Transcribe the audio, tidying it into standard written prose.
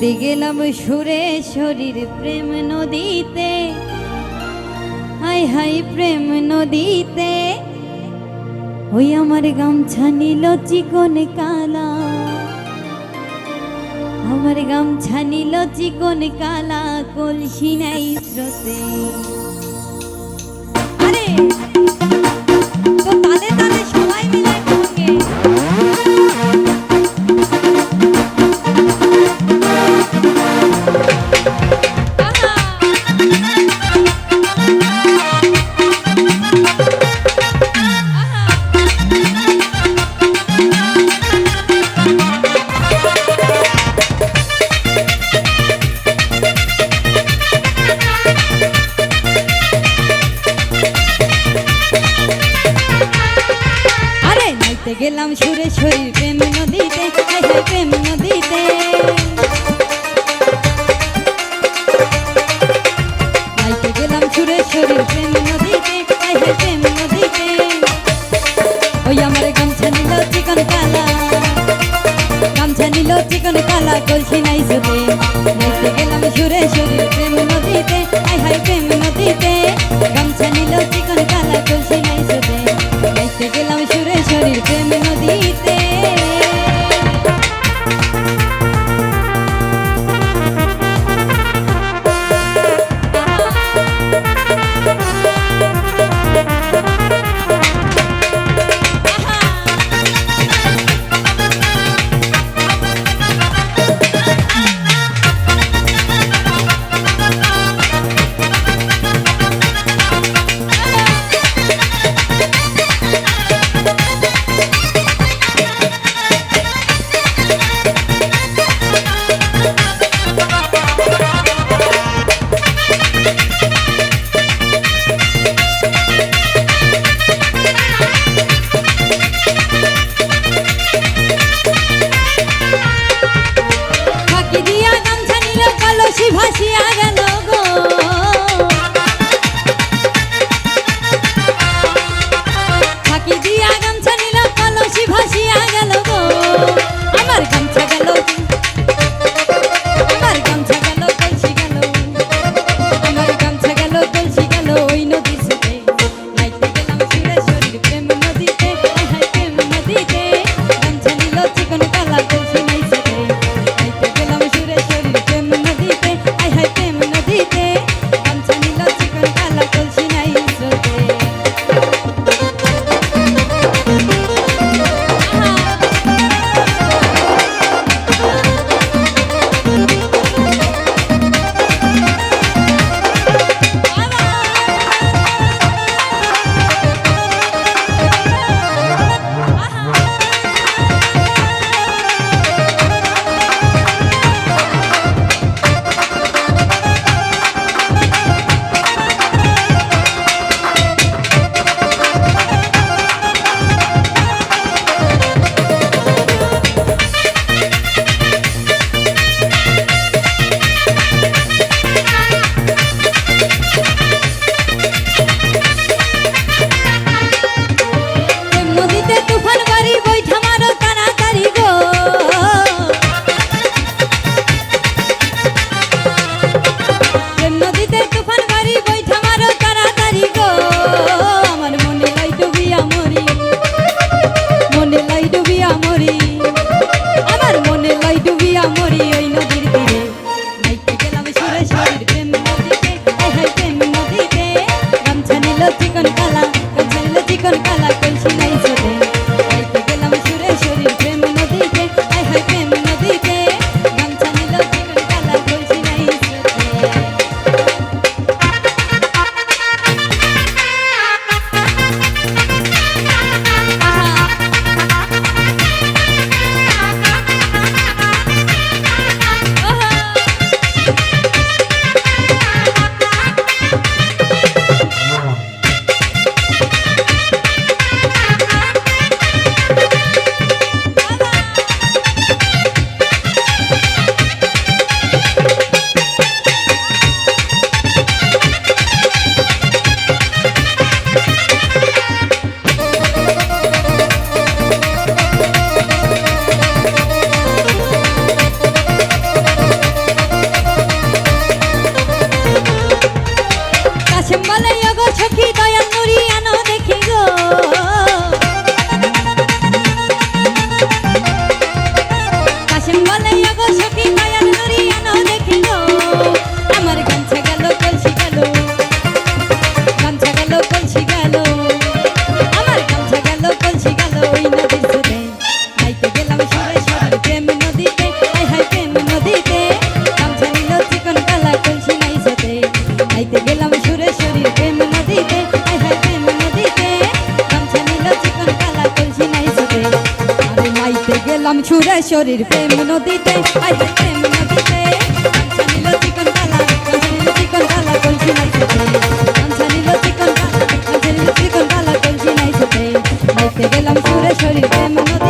নাইতে গেলাম সুরে শরীর প্রেম নদীতে, হাই হাই প্রেম নদীতে। ওই আমার গামছা নিল চিকন কালা, আমার গামছা নিল চিকন কালা, কলসি নাই স্রোতে। আরে তো তালে তালে সবাই মিলে সঙ্গে গেলাম সুরে শরীর প্রেম নদীতে, হাই হাই প্রেম নদীতে। নাইতে গেলাম সুরে শরীর প্রেম নদীতে, হাই হাই প্রেম নদীতে। ওই আমার গামছা নিল চিকন কালা, গামছা নিল চিকন কালা, কলসি নাই সুরে। নাইতে গেলাম সুরে শরীর প্রেম নদীতে, হাই হাই প্রেম নদীতে। গামছা নিল চিকন কালা, কলসি নাই সুরে। নাইতে গেলাম সুরে শরীর প্রেম নদীতে। গেলাম সুরে শরীর প্রেম নদীতে, আই হে প্রেম নদীতে। গামছা নিল চিকন কালা, গামছা নিল চিকন কালা, কলসি নাই ছোটে। গামছা নিল চিকন কালা, গামছা নিল চিকন কালা, কলসি নাই ছোটে। নাইতে গেলাম সুরে শরীর প্রেম নদীতে।